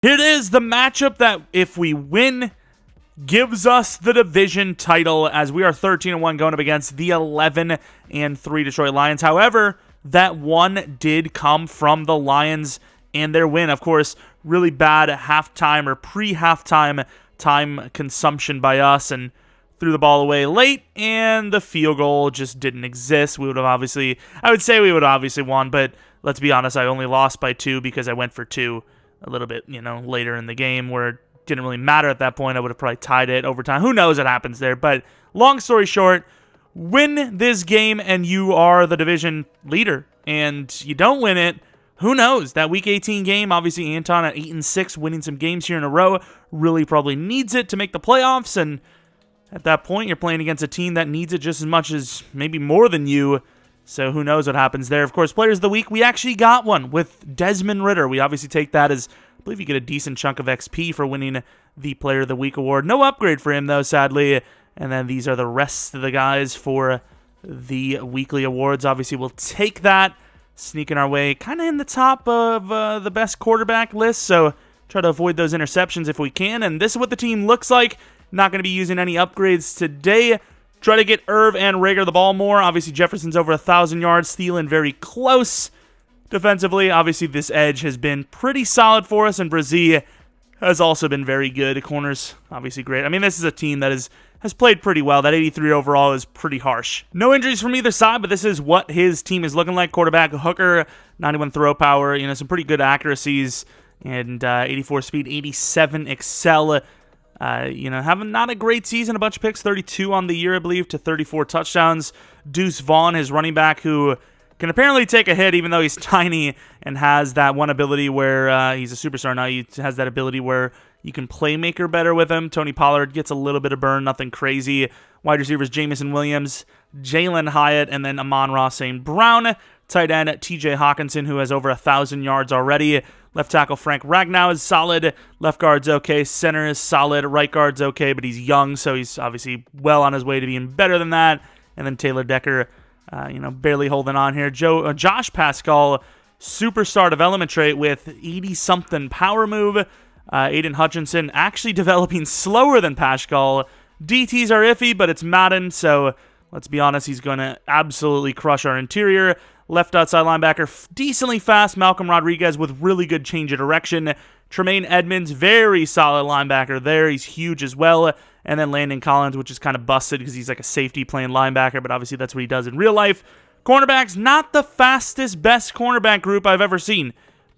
Here it is, the matchup that if we win, gives us the division title, as we are 13-1 going up against the 11-3 Detroit Lions. However, that one did come from the Lions and their win. Of course, really bad halftime or pre-halftime time consumption by us, and threw the ball away late, and the field goal just didn't exist. We would have obviously, I would say we would have obviously won, but let's be honest, I only lost by 2 because I went for 2 a little bit, later in the game, where it didn't really matter at that point. I would have probably tied it overtime. Who knows what happens there? But long story short, win this game and you are the division leader. And you don't win it, who knows? That Week 18 game, obviously Anton at 8-6, winning some games here in a row, really probably needs it to make the playoffs. And at that point, you're playing against a team that needs it just as much as maybe more than you. So who knows what happens there. Of course, Players of the Week, we actually got one with Desmond Ridder. We obviously take that as, I believe you get a decent chunk of XP for winning the Player of the Week award. No upgrade for him, though, sadly. And then these are the rest of the guys for the weekly awards. Obviously, we'll take that, sneaking our way kind of in the top of the best quarterback list. So try to avoid those interceptions if we can. And this is what the team looks like. Not going to be using any upgrades today. Try to get Irv and Rager the ball more. Obviously, Jefferson's over 1,000 yards. Thielen very close defensively. Obviously, this edge has been pretty solid for us, and Brazil has also been very good. Corners, obviously great. I mean, this is a team that has played pretty well. That 83 overall is pretty harsh. No injuries from either side, but this is what his team is looking like. Quarterback, Hooker, 91 throw power, some pretty good accuracies, and 84 speed, 87 excel. Having not a great season, a bunch of picks, 32 on the year, I believe, to 34 touchdowns. Deuce Vaughn, his running back, who can apparently take a hit even though he's tiny and has that one ability where he's a superstar now. He has that ability where you can playmaker better with him. Tony Pollard gets a little bit of burn, nothing crazy. Wide receivers, Jamison Williams, Jalen Hyatt, and then Amon-Ra St. Brown. Tight end, TJ Hawkinson, who has over 1,000 yards already. Left tackle, Frank Ragnow is solid. Left guard's okay. Center is solid. Right guard's okay, but he's young, so he's obviously well on his way to being better than that. And then Taylor Decker, barely holding on here. Josh Pascal, superstar development trait with 80-something power move. Aiden Hutchinson actually developing slower than Pascal. DTs are iffy, but it's Madden, so let's be honest, he's going to absolutely crush our interior. Left outside linebacker, decently fast. Malcolm Rodriguez with really good change of direction. Tremaine Edmonds, very solid linebacker there. He's huge as well. And then Landon Collins, which is kind of busted because he's like a safety playing linebacker, but obviously that's what he does in real life. Cornerbacks, not the fastest, best cornerback group I've ever seen.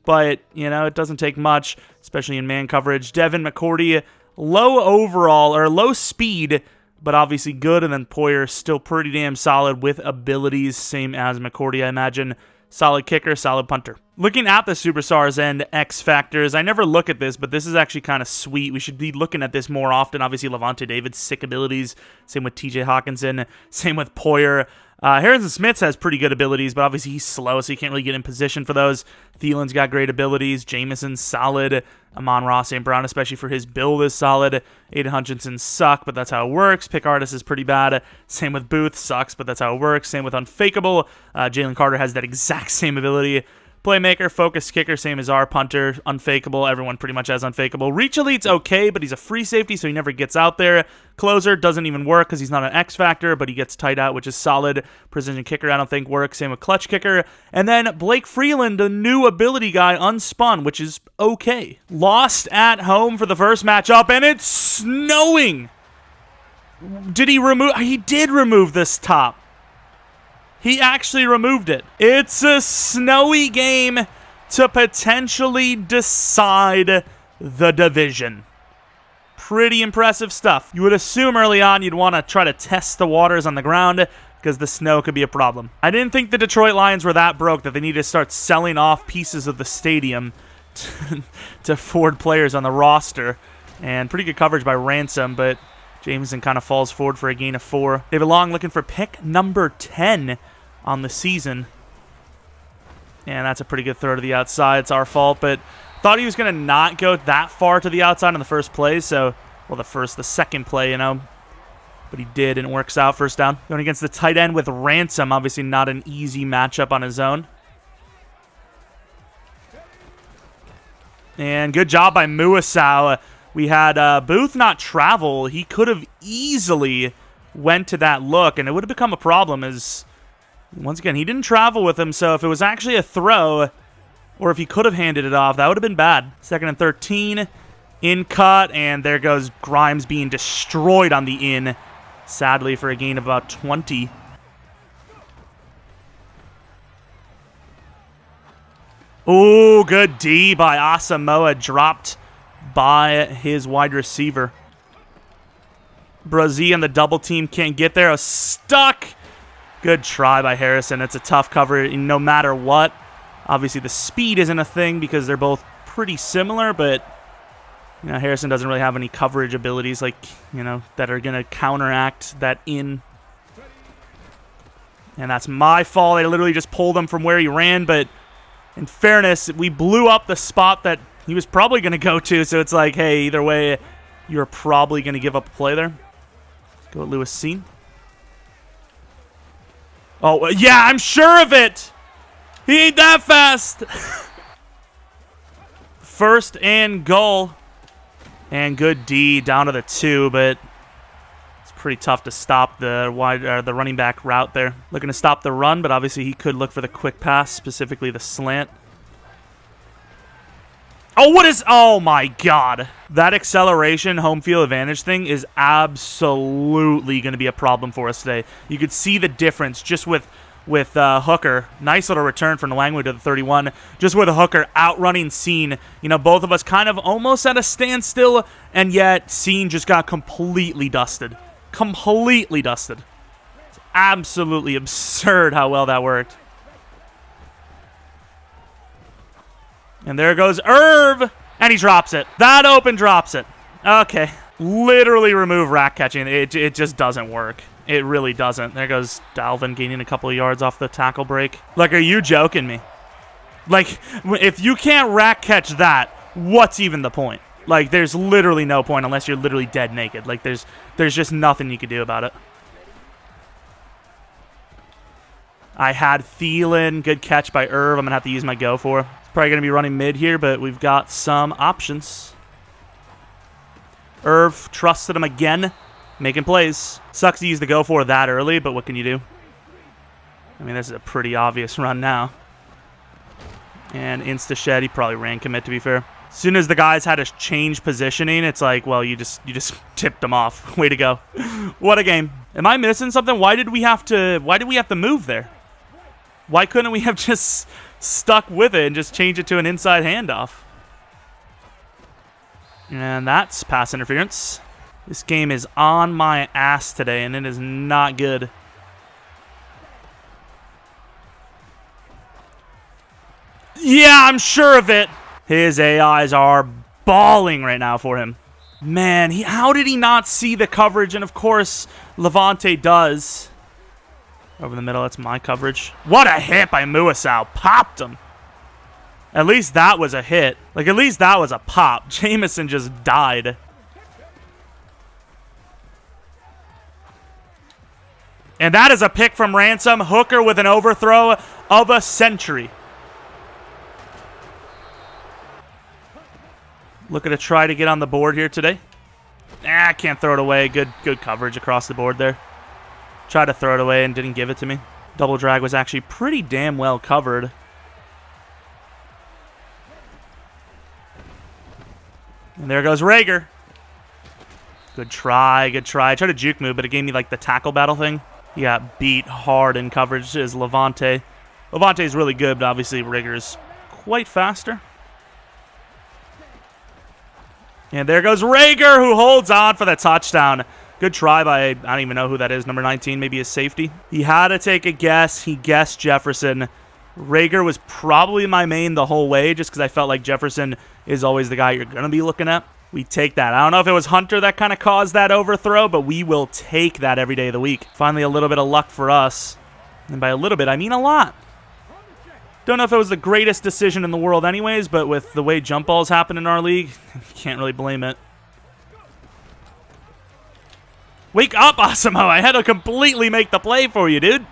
But, it doesn't take much, especially in man coverage. Devin McCourty, low speed, but obviously good. And then Poyer, still pretty damn solid with abilities, same as McCourty, I imagine. Solid kicker, solid punter. Looking at the superstars and X factors, I never look at this, but this is actually kind of sweet. We should be looking at this more often. Obviously, Levante David's sick abilities. Same with TJ Hawkinson. Same with Poyer. Harrison Smith has pretty good abilities, but obviously he's slow, so you can't really get in position for those. Thielen's got great abilities. Jameson's solid. Amon-Ra St. Brown, especially for his build, is solid. Aiden Hutchinson suck, but that's how it works. Pick Artist is pretty bad. Same with Booth, sucks, but that's how it works. Same with Unfakeable. Jalen Carter has that exact same ability. Playmaker, focus kicker, same as our punter. Unfakeable, everyone pretty much has Unfakeable. Reach Elite's okay, but he's a free safety, so he never gets out there. Closer doesn't even work because he's not an X factor, but he gets tight out, which is solid. Precision kicker, I don't think works. Same with clutch kicker. And then Blake Freeland, the new ability guy, unspun, which is okay. Lost at home for the first matchup, and it's snowing. Did he remove? He did remove this top. He actually removed it. It's a snowy game to potentially decide the division. Pretty impressive stuff. You would assume early on you'd want to try to test the waters on the ground because the snow could be a problem. I didn't think the Detroit Lions were that broke that they need to start selling off pieces of the stadium to forward players on the roster. And pretty good coverage by Ransom, but Jameson kind of falls forward for a gain of 4. David Long looking for pick number 10 on the season. And that's a pretty good throw to the outside. It's our fault, but thought he was going to not go that far to the outside in the first play. So, well, the second play, But he did, and it works out. First down. Going against the tight end with Ransom. Obviously not an easy matchup on his own. And good job by Muasau. We had Booth not travel. He could have easily went to that look, and it would have become a problem as, once again, he didn't travel with him, so if it was actually a throw, or if he could have handed it off, that would have been bad. 2nd and 13, in cut, and there goes Grimes being destroyed on the in, sadly for a gain of about 20. Ooh, good D by Asamoah, dropped by his wide receiver. Brazil and the double team can't get there. Stuck. Good try by Harrison. It's a tough cover no matter what. Obviously, the speed isn't a thing because they're both pretty similar, but you know, Harrison doesn't really have any coverage abilities like, you know, that are going to counteract that in. And that's my fault. I literally just pulled him from where he ran, but in fairness, we blew up the spot that he was probably going to go to, so it's like, hey, either way, you're probably going to give up a play there. Let's go with Lewis Seen. Oh, yeah, I'm sure of it. He ain't that fast. 1st and goal. And good D down to the 2, but it's pretty tough to stop the the running back route there. Looking to stop the run, but obviously he could look for the quick pass, specifically the slant. Oh my God. That acceleration home field advantage thing is absolutely going to be a problem for us today. You could see the difference just with Hooker. Nice little return from Nwangwu to the 31. Just with a Hooker outrunning Seen. You know, both of us kind of almost at a standstill, and yet Seen just got completely dusted. Completely dusted. It's absolutely absurd how well that worked. And there goes Irv, and he drops it. That open drops it. Okay. Literally remove rack catching. It just doesn't work. It really doesn't. There goes Dalvin gaining a couple of yards off the tackle break. Like, are you joking me? Like, if you can't rack catch that, what's even the point? Like, there's literally no point unless you're literally dead naked. Like, there's just nothing you can do about it. I had Thielen. Good catch by Irv. I'm going to have to use my go for. Probably going to be running mid here, but we've got some options. Irv trusted him again, making plays. Sucks to use the go for that early, but what can you do? I mean, this is a pretty obvious run now. And insta-shed, he probably ran commit, to be fair. As soon as the guys had to change positioning, it's like, well, you just tipped them off. Way to go. What a game. Am I missing something? Why did we have to move there? Why couldn't we have just stuck with it and just change it to an inside handoff? And that's pass interference. This game is on my ass today, and it is not good. Yeah, I'm sure of it. His AIs are balling right now for him. Man, how did he not see the coverage? And, of course, Levante does. Over the middle, that's my coverage. What a hit by Muasau. Popped him. At least that was a hit. Like, at least that was a pop. Jameson just died. And that is a pick from Ransom. Hooker with an overthrow of a century. Looking to try to get on the board here today. Can't throw it away. Good coverage across the board there. Tried to throw it away and didn't give it to me. Double drag was actually pretty damn well covered. And there goes Rager. Good try, good try. I tried to juke move, but it gave me like the tackle battle thing. He got beat hard in coverage as Levante. Levante's really good, but obviously Rager's quite faster. And there goes Rager, who holds on for the touchdown. Good try by, I don't even know who that is, number 19, maybe his safety. He had to take a guess. He guessed Jefferson. Rager was probably my main the whole way just because I felt like Jefferson is always the guy you're going to be looking at. We take that. I don't know if it was Hunter that kind of caused that overthrow, but we will take that every day of the week. Finally, a little bit of luck for us. And by a little bit, I mean a lot. Don't know if it was the greatest decision in the world anyways, but with the way jump balls happen in our league, you can't really blame it. Wake up, Asamoah. I had to completely make the play for you, dude.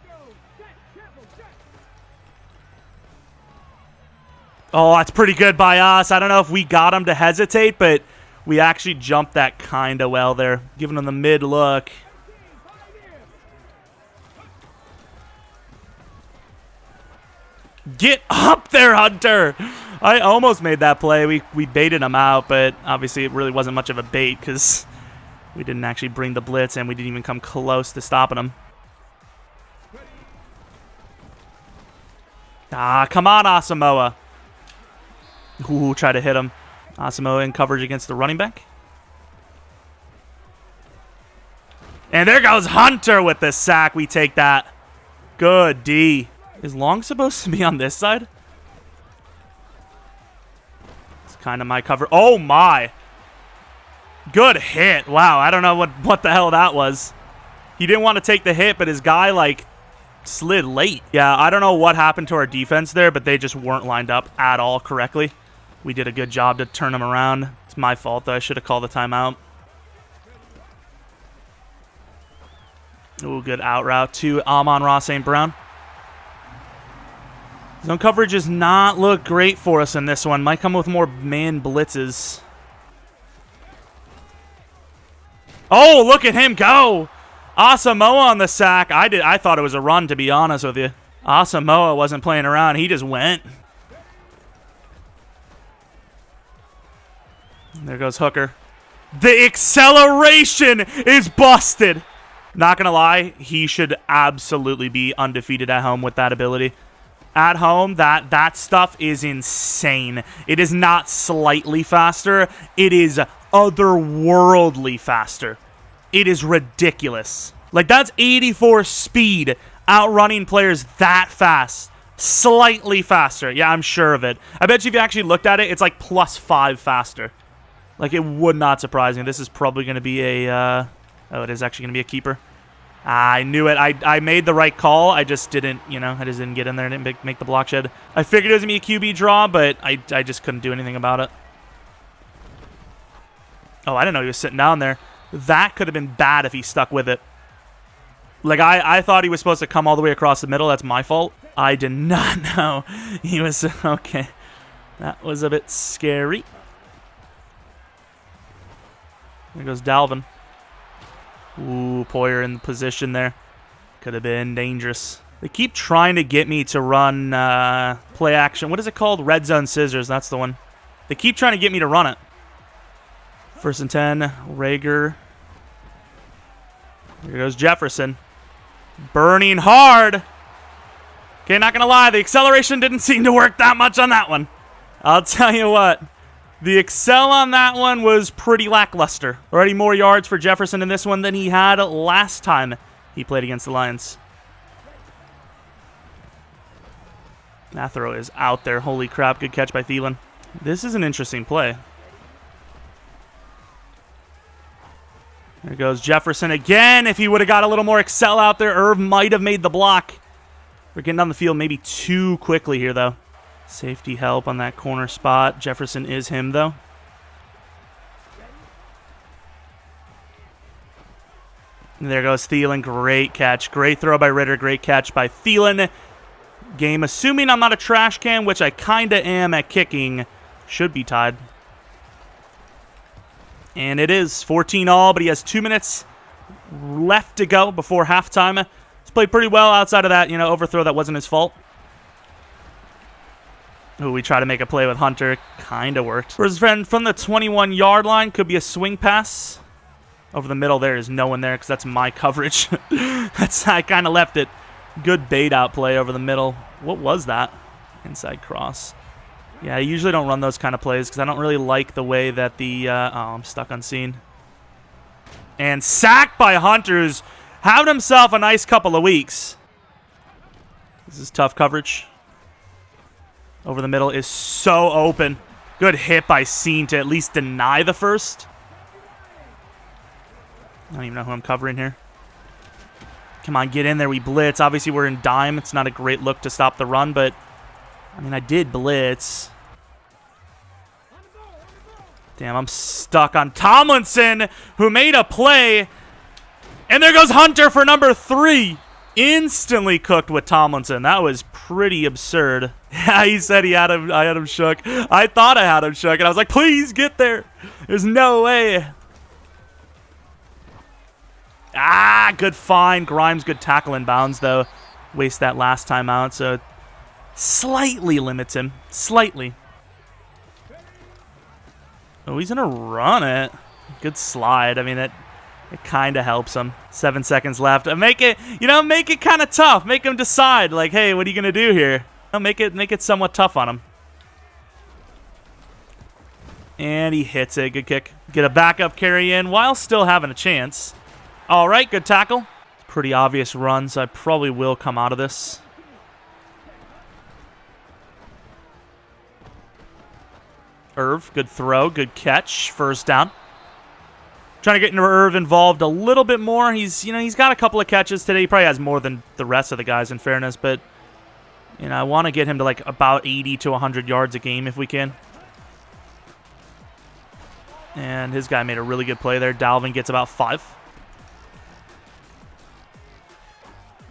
Oh, that's pretty good by us. I don't know if we got him to hesitate, but we actually jumped that kind of well there, giving him the mid look. Get up there, Hunter! I almost made that play. We baited him out, but obviously it really wasn't much of a bait because we didn't actually bring the blitz and we didn't even come close to stopping him. Ah, come on, Asamoah. Ooh, try to hit him. Asamoah in coverage against the running back. And there goes Hunter with the sack. We take that. Good D. Is Long supposed to be on this side? It's kind of my cover. Oh, my. Good hit. Wow, I don't know what the hell that was. He didn't want to take the hit, but his guy, like, slid late. Yeah, I don't know what happened to our defense there, but they just weren't lined up at all correctly. We did a good job to turn them around. It's my fault, though. I should have called the timeout. Ooh, good out route to Amon-Ra St. Brown. Zone coverage does not look great for us in this one. Might come with more man blitzes. Oh, look at him go! Asamoah on the sack. I thought it was a run, to be honest with you. Asamoah wasn't playing around. He just went. There goes Hooker. The acceleration is busted. Not going to lie, he should absolutely be undefeated at home with that ability. At home, that stuff is insane. It is not slightly faster. It is otherworldly faster. It is ridiculous. Like, that's 84 speed outrunning players that fast. Slightly faster. Yeah, I'm sure of it. I bet you if you actually looked at it, it's like +5 faster. Like, it would not surprise me. This is probably going to be a... oh, it is actually going to be a keeper. I knew it. I made the right call. I just didn't, I just didn't get in there and didn't make the block shed. I figured it was going to be a QB draw, but I just couldn't do anything about it. Oh, I didn't know he was sitting down there. That could have been bad if he stuck with it. Like, I thought he was supposed to come all the way across the middle. That's my fault. I did not know he was... Okay. That was a bit scary. There goes Dalvin. Ooh, Poyer in position there. Could have been dangerous. They keep trying to get me to run play action. What is it called? Red zone scissors. That's the one. They keep trying to get me to run it. 1st and 10. Rager. Here goes Jefferson. Burning hard. Okay, not going to lie. The acceleration didn't seem to work that much on that one. I'll tell you what. The excel on that one was pretty lackluster. Already more yards for Jefferson in this one than he had last time he played against the Lions. That throw is out there. Holy crap, good catch by Thielen. This is an interesting play. There goes Jefferson again. If he would have got a little more excel out there, Irv might have made the block. We're getting down the field maybe too quickly here, though. Safety help on that corner spot. Jefferson is him, though. And there goes Thielen. Great catch. Great throw by Ritter. Great catch by Thielen. Game, assuming I'm not a trash can, which I kind of am at kicking, should be tied. And it is 14-all, but he has 2 minutes left to go before halftime. He's played pretty well outside of that, overthrow that wasn't his fault. Ooh, we try to make a play with Hunter. Kind of worked. For his friend from the 21-yard line, could be a swing pass. Over the middle there is no one there because that's my coverage. I kind of left it. Good bait out play over the middle. What was that? Inside cross. Yeah, I usually don't run those kind of plays because I don't really like the way that the... oh, I'm stuck unseen. And sacked by Hunter, who's having himself a nice couple of weeks. This is tough coverage. Over the middle is so open. Good hit by Scene to at least deny the first. I don't even know who I'm covering here. Come on, get in there. We blitz. Obviously, we're in dime. It's not a great look to stop the run, but... I mean, I did blitz. Damn, I'm stuck on Tomlinson, who made a play. And there goes Hunter for number 3. Instantly cooked with Tomlinson. That was pretty absurd. Yeah, he said I had him shook. I thought I had him shook, and I was like, please get there. There's no way. Ah, good find. Grimes, good tackle in bounds, though. Waste that last time out, so it slightly limits him. Slightly. Oh, he's going to run it. Good slide. I mean, it kind of helps him. 7 seconds left. Make it kind of tough. Make him decide, like, hey, what are you going to do here? Make it somewhat tough on him. And he hits it. Good kick. Get a backup carry in while still having a chance. All right, good tackle. Pretty obvious run, so I probably will come out of this. Irv, good throw, good catch, first down. Trying to get Irv involved a little bit more. He's got a couple of catches today. He probably has more than the rest of the guys, in fairness, but I want to get him to like about 80 to 100 yards a game if we can. And his guy made a really good play there. Dalvin gets about 5.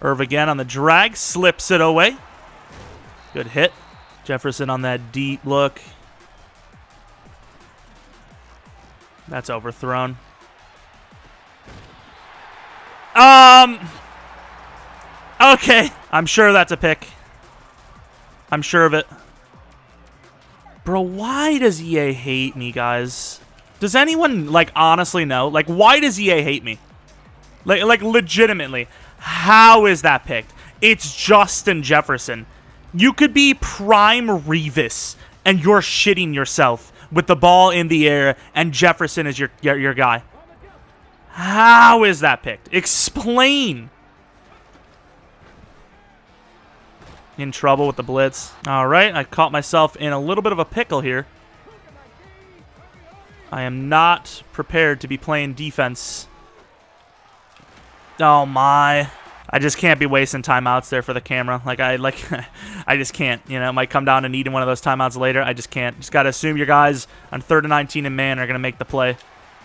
Irv again on the drag, slips it away. Good hit. Jefferson on that deep look. That's overthrown. Okay. I'm sure that's a pick. I'm sure of it. Bro, why does EA hate me, guys? Does anyone, like, honestly know? Like, why does EA hate me? Like legitimately. How is that picked? It's Justin Jefferson. You could be prime Revis, and you're shitting yourself with the ball in the air, and Jefferson is your guy. How is that picked? Explain. In trouble with the blitz. All right, I caught myself in a little bit of a pickle here. I am not prepared to be playing defense. Oh my. I just can't be wasting timeouts there for the camera. I just can't. It might come down to needing one of those timeouts later. I just can't. Just got to assume your guys on 3rd and 19 and man are going to make the play.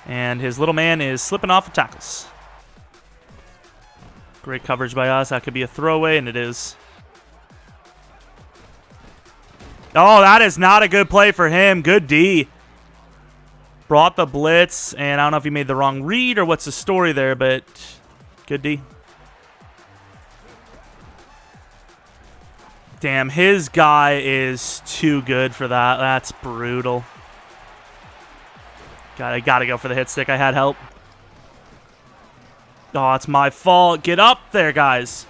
And his little man is slipping off of tackles. Great coverage by us. That could be a throwaway, and it is. Oh, that is not a good play for him. Good D. Brought the blitz, and I don't know if he made the wrong read or what's the story there, but good D. Damn, his guy is too good for that. That's brutal. I gotta go for the hit stick. I had help. Oh, it's my fault. Get up there, guys.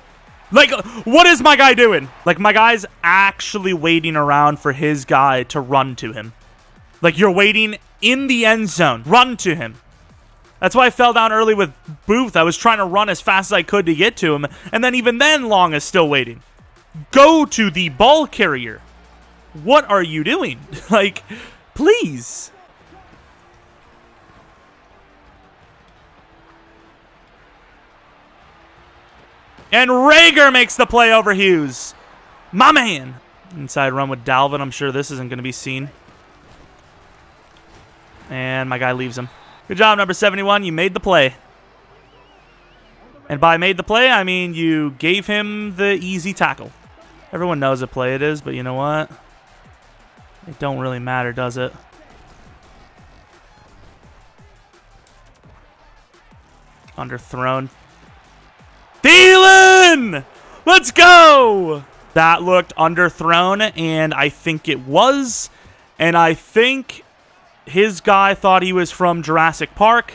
Like, what is my guy doing? Like, my guy's actually waiting around for his guy to run to him. Like, you're waiting in the end zone. Run to him. That's why I fell down early with Booth. I was trying to run as fast as I could to get to him. And then even then, Long is still waiting. Go to the ball carrier. What are you doing? Like, please. And Rager makes the play over Hughes. My man. Inside run with Dalvin. I'm sure this isn't going to be seen. And my guy leaves him. Good job, number 71. You made the play. And by made the play, I mean you gave him the easy tackle. Everyone knows what play it is, but you know what? It don't really matter, does it? Underthrown. Thielen! Let's go! That looked underthrown, and I think it was. And I think his guy thought he was from Jurassic Park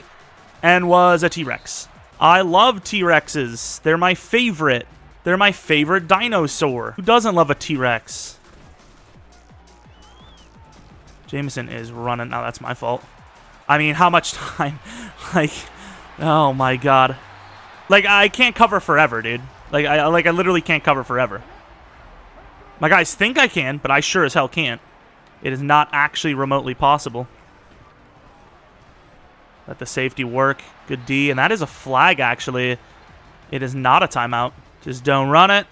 and was a T-Rex. I love T-Rexes. They're my favorite. They're my favorite dinosaur. Who doesn't love a T-Rex? Jameson is running. Oh, that's my fault. I mean, how much time? Like, oh my god. Like, I can't cover forever, dude. Like I literally can't cover forever. My guys think I can, but I sure as hell can't. It is not actually remotely possible. Let the safety work. Good D. And that is a flag, actually. It is not a timeout. Just don't run it.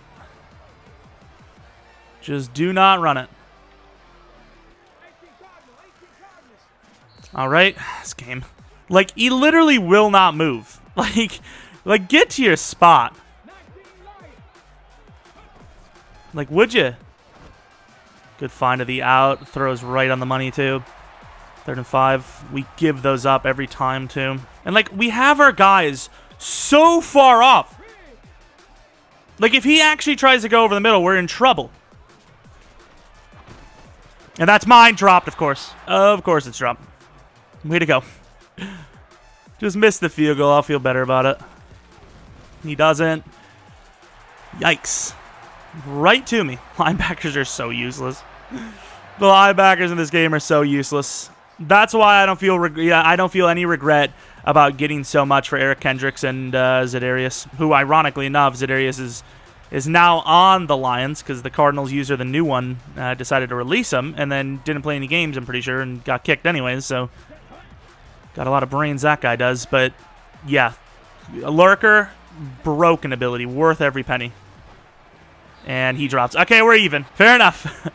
Just do not run it. All right. This game. Like, he literally will not move. Like, get to your spot. Like, would you? Good find of the out. Throws right on the money, too. 3rd and 5. We give those up every time, too. And, like, we have our guys so far off. Like, if he actually tries to go over the middle, we're in trouble. And that's mine dropped, of course. Of course it's dropped. Way to go. Just missed the field goal. I'll feel better about it. He doesn't. Yikes. Right to me. Linebackers are so useless. The linebackers in this game are so useless. That's why I don't feel any regret about getting so much for Eric Kendricks and Za'Darius, who, ironically enough, Za'Darius is now on the Lions because the Cardinals user, the new one, decided to release him and then didn't play any games, I'm pretty sure, and got kicked anyways. So got a lot of brains that guy does. But yeah, a lurker, broken ability, worth every penny. And he drops. Okay, we're even. Fair enough.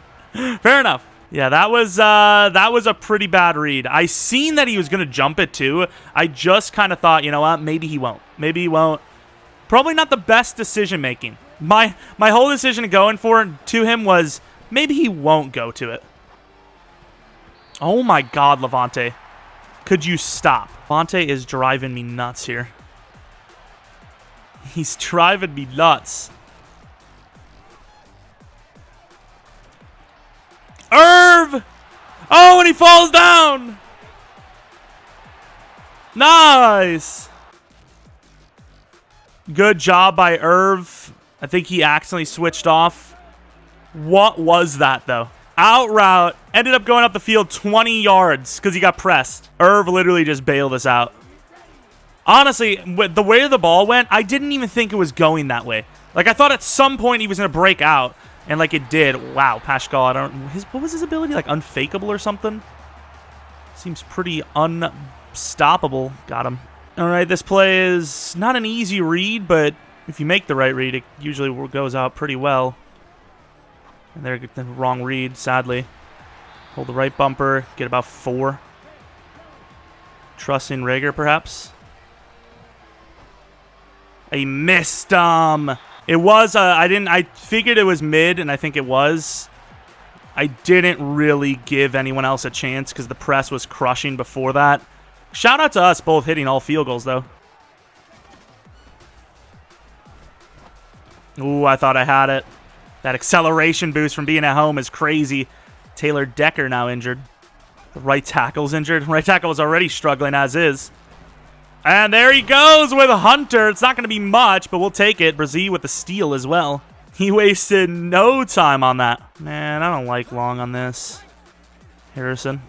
Fair enough. Yeah, that was a pretty bad read. I seen that he was gonna jump it too. I just kind of thought, you know what? Maybe he won't. Maybe he won't. Probably not the best decision making. My whole decision going to him was maybe he won't go to it. Oh my God, Levante. Could you stop? Levante is driving me nuts here. He's driving me nuts. Irv! Oh, and he falls down! Nice! Good job by Irv. I think he accidentally switched off. What was that, though? Out route. Ended up going up the field 20 yards because he got pressed. Irv literally just bailed us out. Honestly, with the way the ball went, I didn't even think it was going that way. Like, I thought at some point he was going to break out. And like it did. Wow, Pashkal, what was his ability? Like unfakeable or something? Seems pretty unstoppable. Got him. All right, this play is not an easy read, but if you make the right read, it usually goes out pretty well. And they're the wrong read, sadly. Hold the right bumper, get about 4. Trust in Rager, perhaps. He missed him. It was, I figured it was mid, and I think it was. I didn't really give anyone else a chance because the press was crushing before that. Shout out to us both hitting all field goals, though. Ooh, I thought I had it. That acceleration boost from being at home is crazy. Taylor Decker now injured. The right tackle's injured. Right tackle was already struggling as is. And there he goes with Hunter. It's not going to be much, but we'll take it. Brazil with the steal as well. He wasted no time on that. Man, I don't like long on this. Harrison.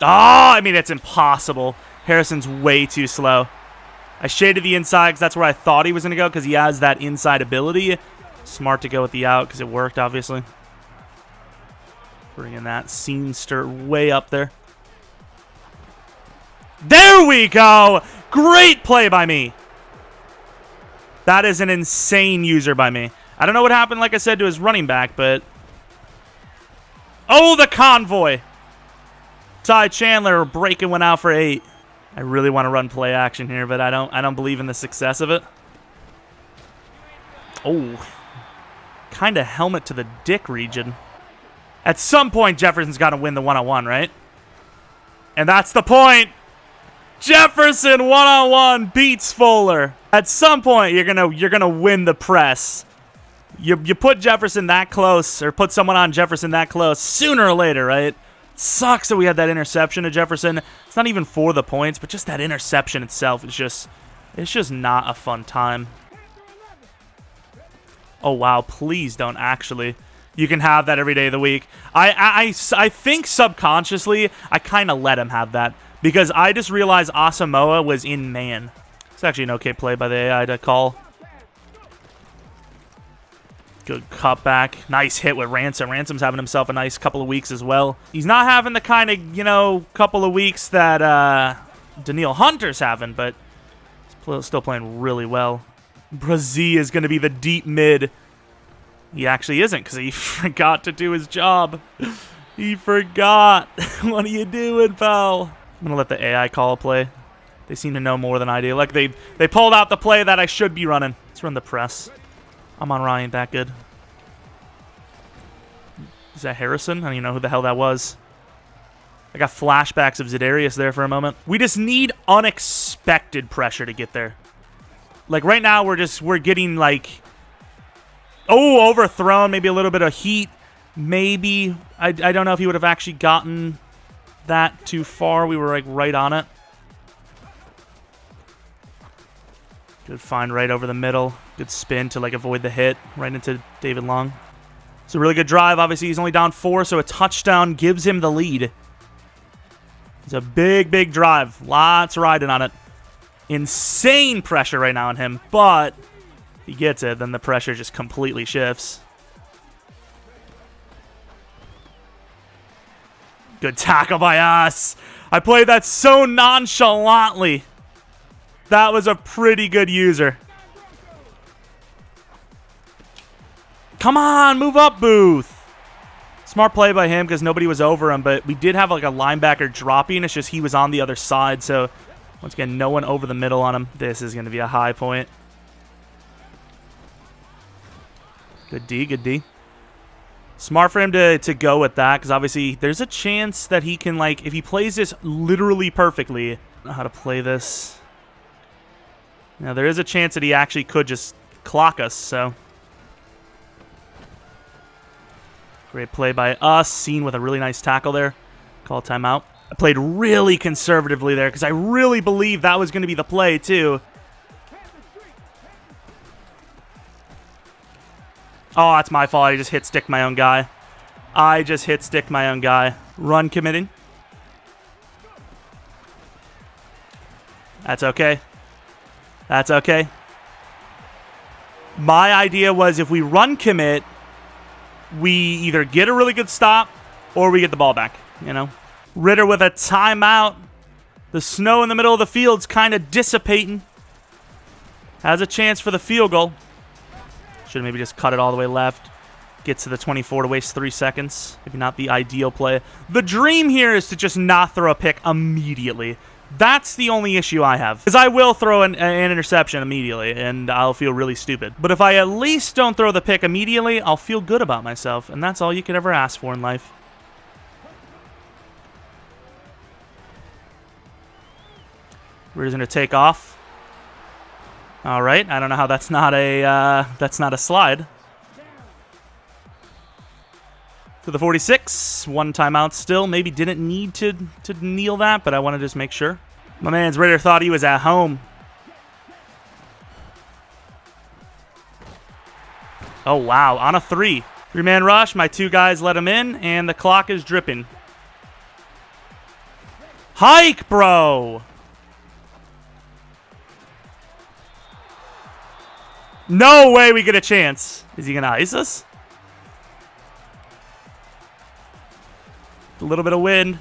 Oh, I mean, it's impossible. Harrison's way too slow. I shaded the inside because that's where I thought he was going to go because he has that inside ability. Smart to go with the out because it worked, obviously. Bringing that Scenester way up there. There we go! Great play by me. That is an insane user by me. I don't know what happened, like I said, to his running back, but... Oh, the convoy! Ty Chandler breaking one out for 8. I really want to run play action here, but I don't believe in the success of it. Oh. Kind of helmet to the dick region. At some point, Jefferson's got to win the one-on-one, right? And that's the point! Jefferson one-on-one beats Fuller. At some point, you're gonna win the press. You put Jefferson that close, or put someone on Jefferson that close, sooner or later, right? Sucks that we had that interception to Jefferson. It's not even for the points, but just that interception itself is just not a fun time. Oh wow! Please don't actually. You can have that every day of the week. I think subconsciously I kind of let him have that. Because I just realized Asamoah was in man. It's actually an okay play by the AI to call. Good cutback. Nice hit with Ransom. Ransom's having himself a nice couple of weeks as well. He's not having the kind of, couple of weeks that Daniil Hunter's having, but he's still playing really well. Brazil is going to be the deep mid. He actually isn't because he forgot to do his job. He forgot. What are you doing, pal? I'm going to let the AI call a play. They seem to know more than I do. Like, they pulled out the play that I should be running. Let's run the press. I'm on Ryan that good. Is that Harrison? I don't even know who the hell that was. I got flashbacks of Za'Darius there for a moment. We just need unexpected pressure to get there. Like right now, we're getting like, oh, overthrown, maybe a little bit of heat. Maybe, I don't know if he would have actually gotten that too far. We were like right on it. Good find right over the middle. Good spin to like avoid the hit right into David Long. It's a really good drive. Obviously, he's only down 4, so a touchdown gives him the lead. It's a big, big drive. Lots riding on it. Insane pressure right now on him, but if he gets it, then the pressure just completely shifts. Good tackle by us. I played that so nonchalantly. That was a pretty good user. Come on, move up, Booth. Smart play by him because nobody was over him, but we did have like a linebacker dropping. It's just he was on the other side, so once again, no one over the middle on him. This is going to be a high point. Good D, good D. Smart for him to go with that because obviously there's a chance that he can, like, if he plays this literally perfectly, I don't know how to play this. Now, there is a chance that he actually could just clock us, so. Great play by us, seen with a really nice tackle there. Call timeout. I played really conservatively there because I really believed that was going to be the play, too. Oh, that's my fault. I just hit stick my own guy. Run committing. That's okay. That's okay. My idea was if we run commit, we either get a really good stop or we get the ball back, you know? Ritter with a timeout. The snow in the middle of the field's kind of dissipating. Has a chance for the field goal. Should have maybe just cut it all the way left. Gets to the 24 to waste 3 seconds. Maybe not the ideal play. The dream here is to just not throw a pick immediately. That's the only issue I have. Because I will throw an interception immediately, and I'll feel really stupid. But if I at least don't throw the pick immediately, I'll feel good about myself. And that's all you could ever ask for in life. We're just going to take off. All right. I don't know how that's not a slide. To the 46. One timeout still. Maybe didn't need to kneel that, but I want to just make sure. My man's Ritter thought he was at home. Oh, wow. On a 3. 3-man rush. My 2 guys let him in, and the clock is dripping. Hike, bro! No way we get a chance. Is he going to ice us? A little bit of wind.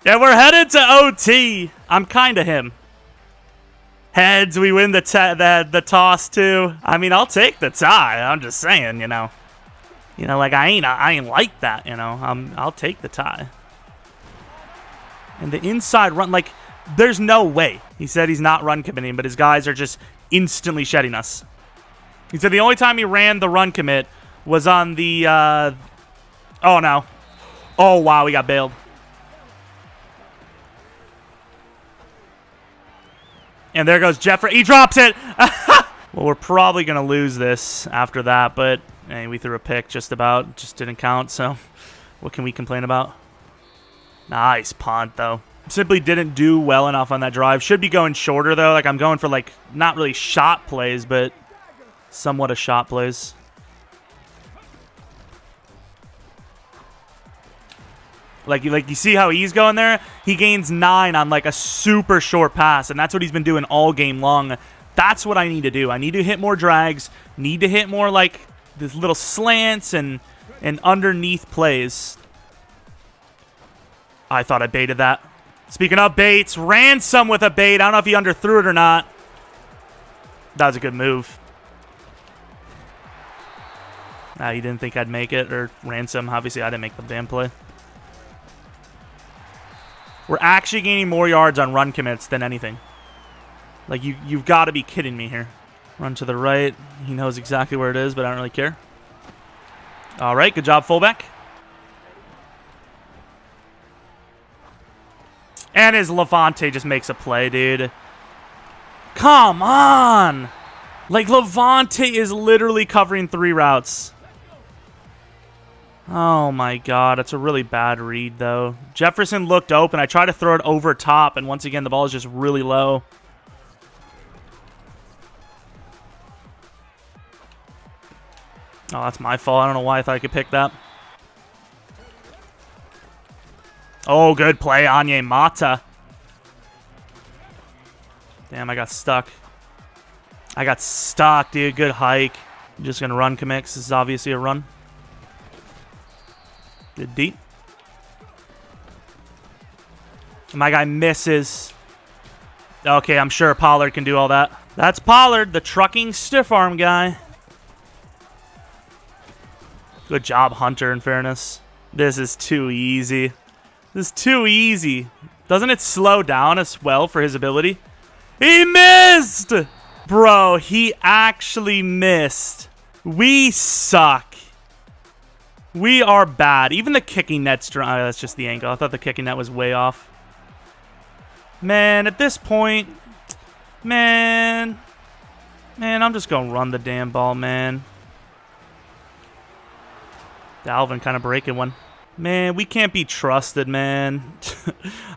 Yeah, we're headed to OT. I'm kind of him. Heads, we win the toss too. I mean, I'll take the tie. I'm just saying, you know. You know, like I ain't like that, you know. I'll take the tie. And the inside run, like, there's no way. He said he's not run committing, but his guys are just instantly shedding us. He said the only time he ran the run commit was on the, oh, no. Oh, wow, we got bailed. And there goes Jeffrey. He drops it. Well, we're probably going to lose this after that, but hey, we threw a pick just about. Just didn't count, so what can we complain about? Nice punt, though. Simply didn't do well enough on that drive. Should be going shorter, though. Like, I'm going for, like, not really shot plays, but somewhat a shot plays. Like you see how he's going there? He gains 9 on, like, a super short pass, and that's what he's been doing all game long. That's what I need to do. I need to hit more drags, need to hit more, like, these little slants and underneath plays. I thought I baited that. Speaking of baits, Ransom with a bait. I don't know if he underthrew it or not. That was a good move. He didn't think I'd make it, or Ransom. Obviously, I didn't make the damn play. We're actually gaining more yards on run commits than anything. Like, you've got to be kidding me here. Run to the right. He knows exactly where it is, but I don't really care. All right, good job, fullback. And his Levante just makes a play, dude. Come on! Like, Levante is literally covering 3 routes. Oh, my God. That's a really bad read, though. Jefferson looked open. I tried to throw it over top, and once again, the ball is just really low. Oh, that's my fault. I don't know why I thought I could pick that. Oh, good play, Anye Mata. Damn, I got stuck. I got stuck, dude. Good hike. I'm just going to run commits. This is obviously a run. Good deep. My guy misses. Okay, I'm sure Pollard can do all that. That's Pollard, the trucking stiff arm guy. Good job, Hunter, in fairness. This is too easy. This is too easy. Doesn't it slow down as well for his ability? He missed! Bro, he actually missed. We suck. We are bad. Even the kicking net's dry. Oh, that's just the angle. I thought the kicking net was way off. Man, at this point, man, I'm just going to run the damn ball, man. Dalvin kind of breaking one. Man, we can't be trusted, man.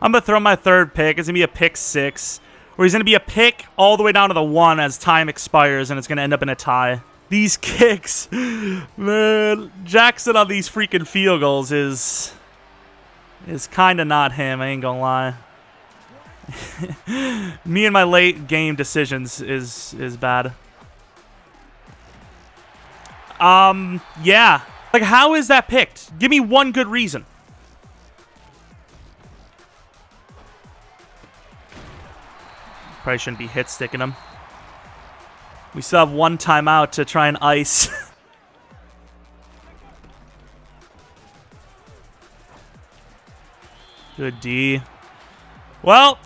I'm going to throw my 3rd pick. It's going to be a pick 6. Or he's going to be a pick all the way down to the 1 as time expires, and it's going to end up in a tie. These kicks, man, Jackson on these freaking field goals is kind of not him, I ain't going to lie. Me and my late game decisions is bad. Yeah. Like, how is that picked? Give me one good reason. Probably shouldn't be hit sticking him. We still have 1 timeout to try and ice. Good D. Well,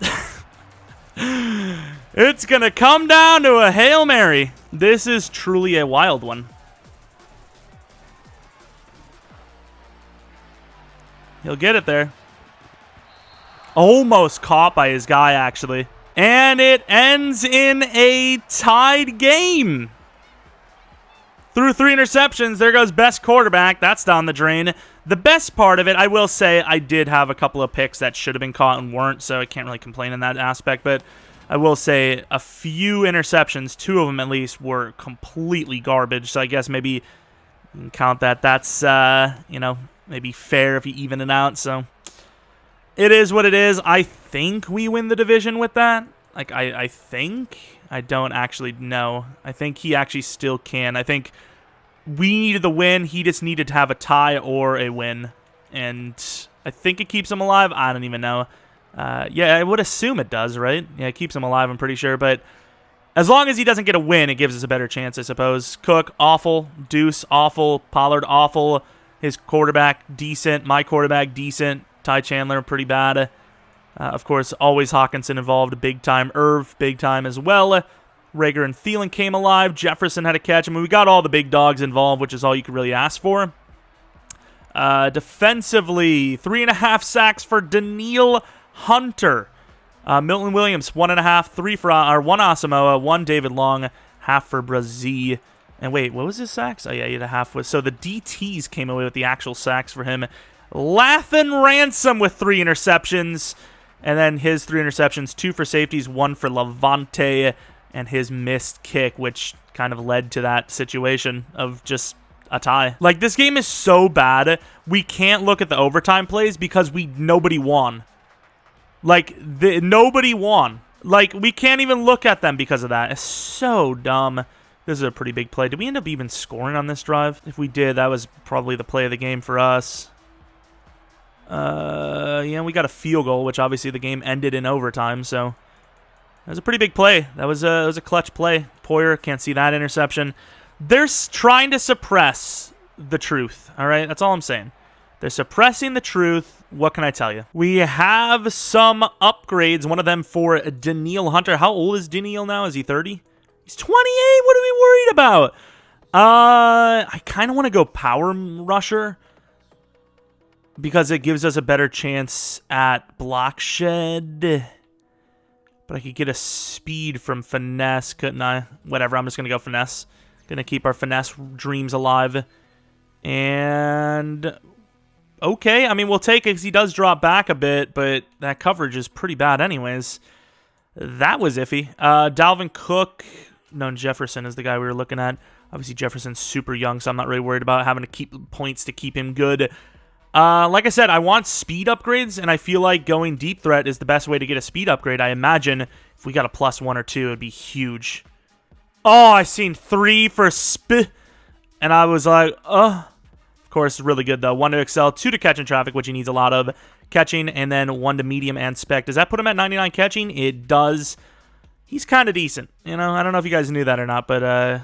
it's going to come down to a Hail Mary. This is truly a wild one. He'll get it there. Almost caught by his guy, actually. And it ends in a tied game. Through 3 interceptions, there goes best quarterback. That's down the drain. The best part of it, I will say, I did have a couple of picks that should have been caught and weren't, so I can't really complain in that aspect. But I will say a few interceptions, 2 of them at least, were completely garbage. So I guess maybe you can count that. That's, you know, maybe fair if you even it out. So it is what it is. I think we win the division with that. Like, I think. I don't actually know. I think he actually still can. I think we needed the win. He just needed to have a tie or a win. And I think it keeps him alive. I don't even know. Yeah, I would assume it does, right? Yeah, it keeps him alive, I'm pretty sure. But as long as he doesn't get a win, it gives us a better chance, I suppose. Cook, awful. Deuce, awful. Pollard, awful. His quarterback, decent. My quarterback, decent. Ty Chandler, pretty bad. Of course, always Hawkinson involved, big time. Irv, big time as well. Rager and Thielen came alive. Jefferson had a catch. I mean, we got all the big dogs involved, which is all you could really ask for. Defensively, 3.5 sacks for Daniil Hunter. Milton Williams, 1.5. 3 for 1 Asamoah, 1 David Long, half for Brazil. And wait, what was his sacks? Oh yeah, 8.5 was. So the DTs came away with the actual sacks for him. Lathan Ransom with 3 interceptions. And then his 3 interceptions, 2 for safeties, 1 for Levante, and his missed kick, which kind of led to that situation of just a tie. Like, this game is so bad, we can't look at the overtime plays because nobody won. Like, nobody won. Like, we can't even look at them because of that. It's so dumb. This is a pretty big play. Did we end up even scoring on this drive? If we did, that was probably the play of the game for us. Yeah, we got a field goal, which obviously the game ended in overtime, so that was a pretty big play. That was a clutch play. Poyer, can't see that interception. They're trying to suppress the truth, all right? That's all I'm saying. They're suppressing the truth. What can I tell you? We have some upgrades, one of them for Daniil Hunter. How old is Daniil now? Is he 30? He's 28. What are we worried about? I kind of want to go power rusher because it gives us a better chance at block shed. But I could get a speed from finesse, couldn't I? Whatever, I'm just going to go finesse. Going to keep our finesse dreams alive. And okay, I mean, we'll take it because he does drop back a bit, but that coverage is pretty bad anyways. That was iffy. Dalvin Cook. No, Jefferson is the guy we were looking at. Obviously, Jefferson's super young, so I'm not really worried about having to keep points to keep him good. Like I said, I want speed upgrades, and I feel like going deep threat is the best way to get a speed upgrade. I imagine if we got a +1 or 2, it would be huge. Oh, I seen 3 for and I was like, Of course, really good, though. 1 to excel, 2 to catch in traffic, which he needs a lot of catching, and then 1 to medium and spec. Does that put him at 99 catching? It does. He's kind of decent. You know, I don't know if you guys knew that or not, but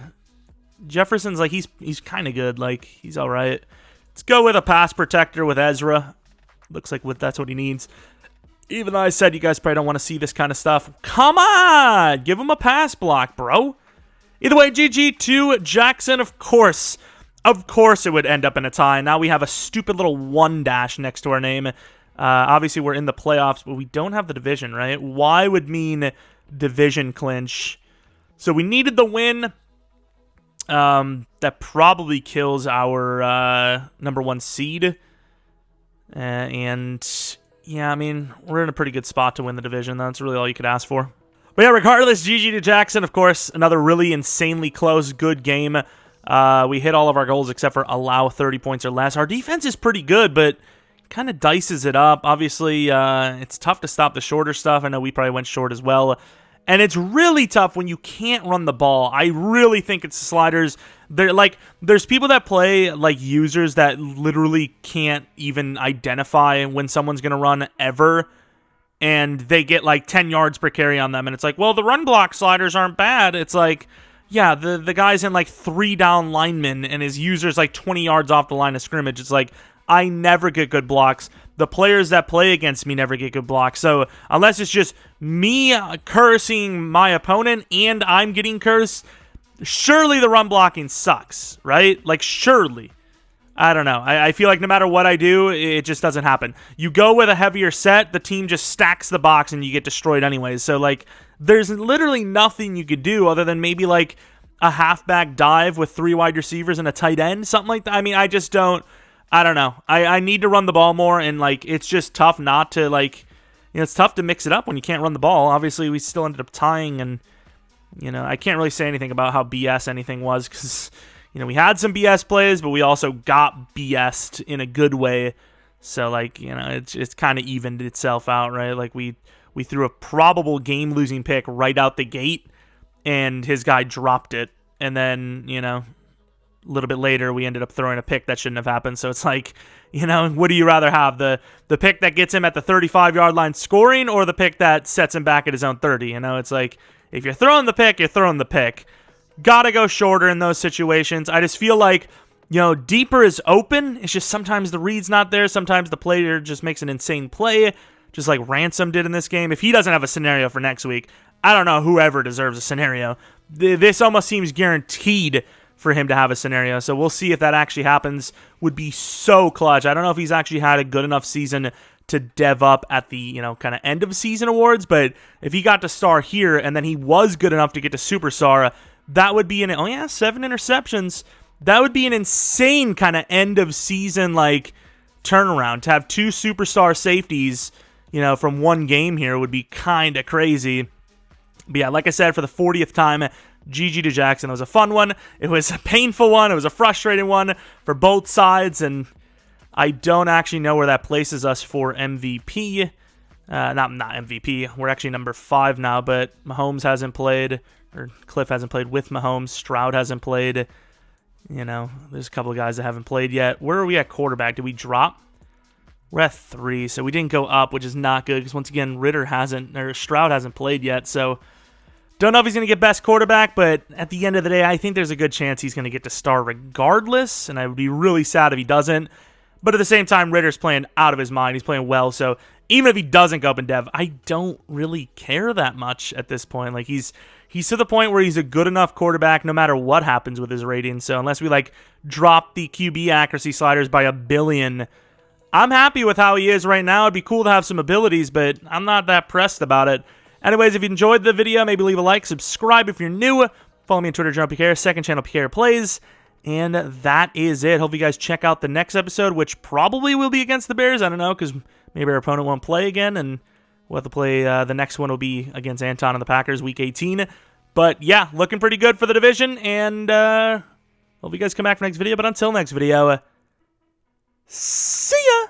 Jefferson's like, he's kind of good. Like, he's all right. Let's go with a pass protector with Ezra. Looks like that's what he needs. Even though I said you guys probably don't want to see this kind of stuff. Come on! Give him a pass block, bro. Either way, GG to Jackson, of course. Of course it would end up in a tie. Now we have a stupid little 1 dash next to our name. Obviously, we're in the playoffs, but we don't have the division, right? Y would mean division clinch. So we needed the win. That probably kills our number 1 seed. And yeah, I mean, we're in a pretty good spot to win the division. That's really all you could ask for. But yeah, regardless, GG to Jackson, of course. Another really insanely close, good game. We hit all of our goals except for allow 30 points or less. Our defense is pretty good, but kind of dices it up. Obviously, it's tough to stop the shorter stuff. I know we probably went short as well. And it's really tough when you can't run the ball. I really think it's the sliders. There's people that play like users that literally can't even identify when someone's going to run ever. And they get like 10 yards per carry on them. And it's like, well, the run block sliders aren't bad. It's like, yeah, the guy's in like 3 down linemen and his user's like 20 yards off the line of scrimmage. It's like, I never get good blocks. The players that play against me never get good blocks. So unless it's just me cursing my opponent and I'm getting cursed, surely the run blocking sucks, right? Like, surely. I don't know. I feel like no matter what I do, it just doesn't happen. You go with a heavier set, the team just stacks the box and you get destroyed anyways. So, like, there's literally nothing you could do other than maybe, like, a halfback dive with 3 wide receivers and a tight end, something like that. I mean, I just don't. I don't know. I need to run the ball more, and, like, it's just tough not to, like, you know, it's tough to mix it up when you can't run the ball. Obviously, we still ended up tying, and, you know, I can't really say anything about how BS anything was, because, you know, we had some BS plays, but we also got BS'd in a good way. So, like, you know, it's kind of evened itself out, right? Like, we threw a probable game-losing pick right out the gate, and his guy dropped it, and then, you know, a little bit later, we ended up throwing a pick that shouldn't have happened. So it's like, you know, what do you rather have? The pick that gets him at the 35-yard line scoring or the pick that sets him back at his own 30? You know, it's like, if you're throwing the pick, you're throwing the pick. Gotta go shorter in those situations. I just feel like, you know, deeper is open. It's just sometimes the read's not there. Sometimes the player just makes an insane play, just like Ransom did in this game. If he doesn't have a scenario for next week, I don't know whoever deserves a scenario. This almost seems guaranteed for him to have a scenario. So we'll see if that actually happens. Would be so clutch. I don't know if he's actually had a good enough season to dev up at the, you know, kind of end of season awards, but if he got to star here and then he was good enough to get to superstar, that would be 7 interceptions. That would be an insane kind of end of season like turnaround. To have 2 superstar safeties, you know, from one game here would be kind of crazy. But yeah, like I said, for the 40th time, GG to Jackson. It was a fun one. It was a painful one. It was a frustrating one for both sides, and I don't actually know where that places us for MVP. Not MVP. We're actually number 5 now, but Mahomes hasn't played, or Cliff hasn't played with Mahomes. Stroud hasn't played. You know, there's a couple of guys that haven't played yet. Where are we at quarterback? Did we drop? We're at 3, so we didn't go up, which is not good, because once again, Stroud hasn't played yet, so don't know if he's going to get best quarterback, but at the end of the day, I think there's a good chance he's going to get to star regardless, and I would be really sad if he doesn't. But at the same time, Ritter's playing out of his mind. He's playing well, so even if he doesn't go up in dev, I don't really care that much at this point. Like, he's to the point where he's a good enough quarterback no matter what happens with his rating. So unless we, like, drop the QB accuracy sliders by 1 billion, I'm happy with how he is right now. It'd be cool to have some abilities, but I'm not that pressed about it. Anyways, if you enjoyed the video, maybe leave a like, subscribe if you're new. Follow me on Twitter, Jeromepkr, second channel, Pkr Plays. And that is it. Hope you guys check out the next episode, which probably will be against the Bears. I don't know, because maybe our opponent won't play again, and we'll have to play, the next one will be against Anton and the Packers, Week 18. But yeah, looking pretty good for the division, and hope you guys come back for next video. But until next video, see ya!